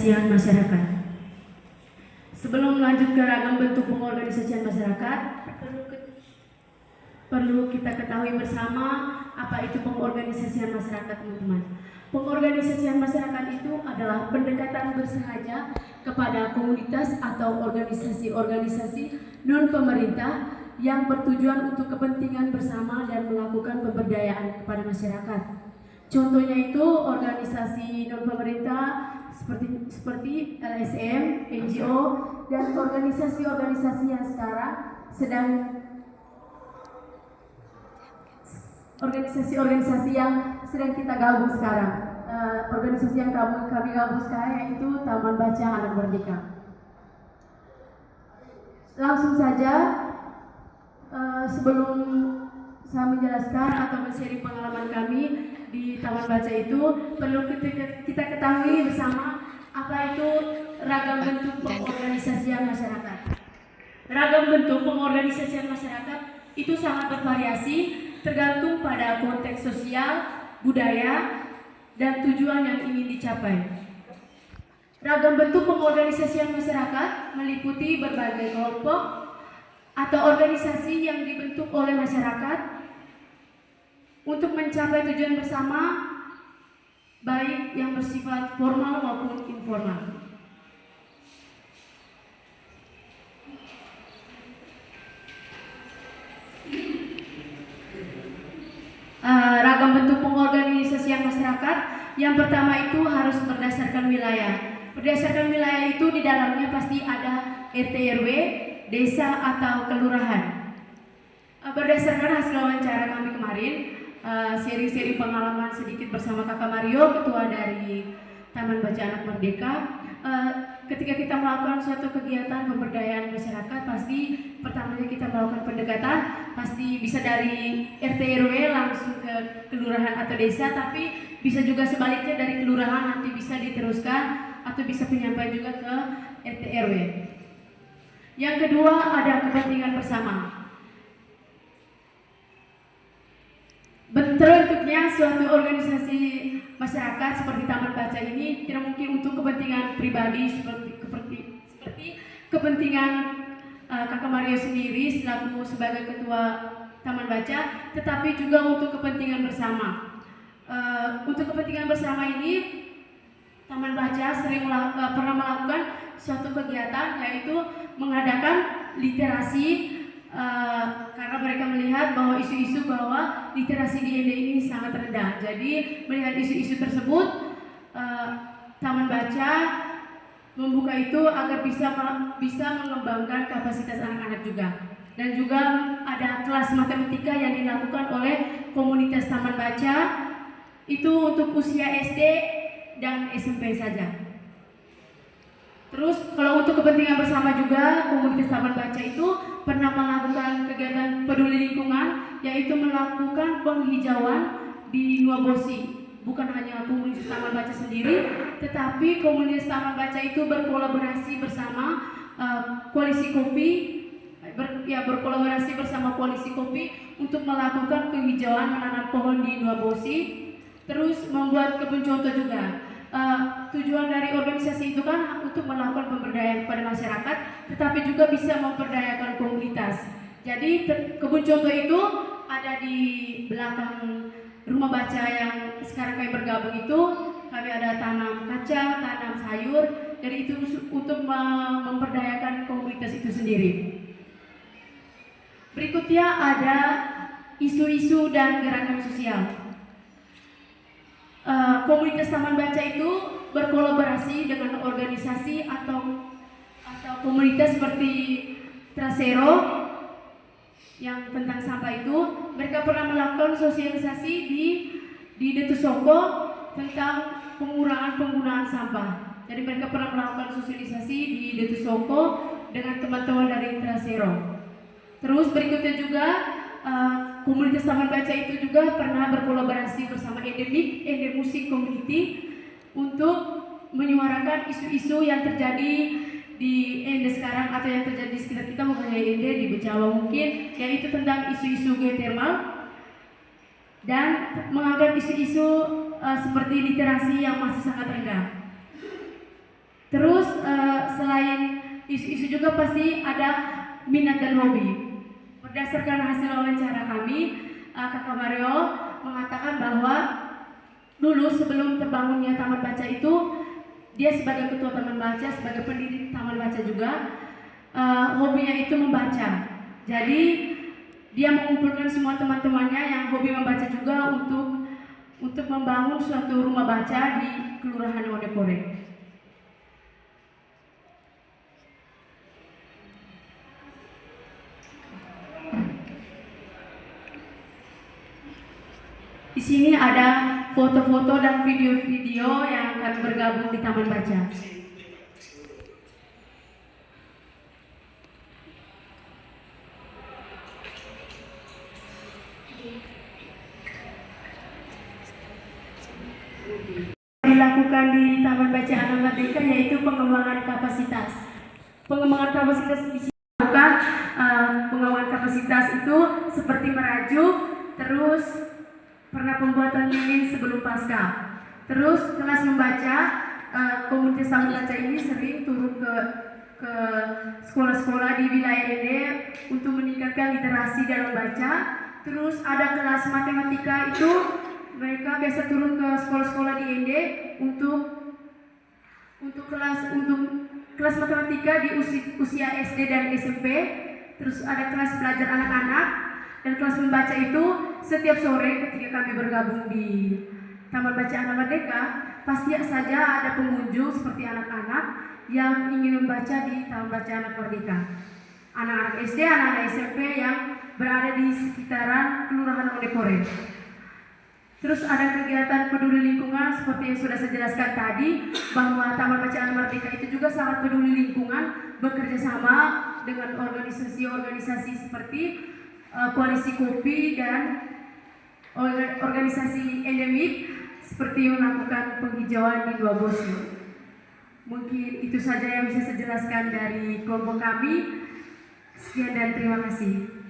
pengorganisasian masyarakat. Sebelum lanjut ke ragam bentuk pengorganisasian masyarakat, perlu kita ketahui bersama apa itu pengorganisasian masyarakat, teman-teman. Pengorganisasian masyarakat itu adalah pendekatan bersengaja kepada komunitas atau organisasi-organisasi non-pemerintah yang bertujuan untuk kepentingan bersama dan melakukan pemberdayaan kepada masyarakat. Contohnya itu organisasi non-pemerintah seperti LSM, NGO, dan organisasi-organisasi yang sekarang sedang kita gabung sekarang. Organisasi yang kami gabung sekarang yaitu Taman Baca Anak Merdeka. Langsung saja, sebelum saya menjelaskan atau men-sharing pengalaman kami di Taman Baca itu, perlu kita ketahui bersama apa itu ragam bentuk pengorganisasian masyarakat. Ragam bentuk pengorganisasian masyarakat itu sangat bervariasi, tergantung pada konteks sosial, budaya, dan tujuan yang ingin dicapai. Ragam bentuk pengorganisasian masyarakat meliputi berbagai kelompok atau organisasi yang dibentuk oleh masyarakat untuk mencapai tujuan bersama, baik yang bersifat formal maupun informal. Ragam bentuk pengorganisasian masyarakat, yang pertama itu harus berdasarkan wilayah. Berdasarkan wilayah itu di dalamnya pasti ada RT RW, desa atau kelurahan. Berdasarkan hasil wawancara kami kemarin, sharing-sharing pengalaman sedikit bersama Kakak Mario, ketua dari Taman Baca Anak Merdeka. Ketika kita melakukan suatu kegiatan pemberdayaan masyarakat, pasti pertamanya kita melakukan pendekatan, pasti bisa dari RT RW langsung ke kelurahan atau desa, tapi bisa juga sebaliknya dari kelurahan nanti bisa diteruskan atau bisa penyampaian juga ke RT RW. Yang kedua ada kepentingan bersama. Terbentuknya suatu organisasi masyarakat seperti Taman Baca ini tidak mungkin untuk kepentingan pribadi seperti kepentingan Kakak Mario sendiri selaku sebagai ketua Taman Baca, tetapi juga untuk kepentingan bersama. Untuk kepentingan bersama ini Taman Baca pernah melakukan suatu kegiatan, yaitu mengadakan literasi. Karena mereka melihat bahwa isu-isu bahwa literasi di ND ini sangat rendah. Jadi melihat isu-isu tersebut, Taman Baca membuka itu agar bisa mengembangkan kapasitas anak-anak juga. Dan juga ada kelas matematika yang dilakukan oleh komunitas Taman Baca, itu untuk usia SD dan SMP saja. Terus kalau untuk kepentingan bersama juga, komunitas Taman Baca itu pernah melakukan kegiatan peduli lingkungan, yaitu melakukan penghijauan di Nuabosi. Bukan hanya komunitas Taman Baca sendiri, tetapi komunitas Taman Baca itu berkolaborasi bersama Koalisi Kopi, berkolaborasi bersama Koalisi Kopi untuk melakukan penghijauan, menanam pohon di Nuabosi, terus membuat kebun contoh juga. Tujuan dari organisasi itu kan untuk melakukan pemberdayaan kepada masyarakat, tetapi juga bisa memperdayakan komunitas. Jadi kebun contoh itu ada di belakang rumah baca yang sekarang kami bergabung itu. Kami ada tanam kacang, tanam sayur, jadi itu untuk memperdayakan komunitas itu sendiri. Berikutnya ada isu-isu dan gerakan sosial. Komunitas Taman Baca itu berkolaborasi dengan organisasi atau komunitas seperti Trasero yang tentang sampah itu. Mereka pernah melakukan sosialisasi di Detusoko tentang pengurangan penggunaan sampah. Jadi mereka pernah melakukan sosialisasi di Detusoko dengan teman-teman dari Trasero. Terus berikutnya juga komunitas Taman Baca itu juga pernah berkolaborasi bersama Ende Musik Community untuk menyuarakan isu-isu yang terjadi di Ende sekarang atau yang terjadi di sekitar kita, bukan hanya Ende, di Bejawa mungkin, yaitu tentang isu-isu geothermal dan mengangkat isu-isu seperti literasi yang masih sangat rendah. isu-isu juga pasti ada minat dan hobi. Berdasarkan hasil wawancara kami, Kakak Mario mengatakan bahwa dulu sebelum terbangunnya Taman Baca itu, dia sebagai ketua Taman Baca, sebagai pendiri Taman Baca juga, hobinya itu membaca. Jadi dia mengumpulkan semua teman-temannya yang hobi membaca juga untuk membangun suatu rumah baca di Kelurahan Wonokore. Di sini ada foto-foto dan video-video yang akan bergabung di Taman Baca. Dilakukan di Taman Baca Anak Merdeka yaitu pengembangan kapasitas. Pengembangan kapasitas di sini bukan pengembangan kapasitas itu seperti merajuk, terus pernah pembuatan dingin sebelum pasca. Terus kelas membaca, komunitas Taman Baca ini sering turun ke sekolah-sekolah di wilayah ini untuk meningkatkan literasi dalam baca. Terus ada kelas matematika itu mereka biasa turun ke sekolah-sekolah di ND untuk kelas matematika di usia SD dan SMP. Terus ada kelas belajar anak-anak dan kelas membaca itu setiap sore ketika kami bergabung di Taman Baca Anak Merdeka, pasti saja ada pengunjung seperti anak-anak yang ingin membaca di Taman Baca Anak Merdeka. Anak-anak SD, anak-anak SMP yang berada di sekitaran Kelurahan Wonokore. Terus ada kegiatan peduli lingkungan seperti yang sudah saya jelaskan tadi, bahwa Taman Baca Anak Merdeka itu juga sangat peduli lingkungan, bekerja sama dengan organisasi-organisasi seperti Koalisi Kopi dan organisasi endemik seperti melakukan penghijauan di Dua Bosyo. Mungkin itu saja yang bisa saya jelaskan dari kelompok kami. Sekian dan terima kasih.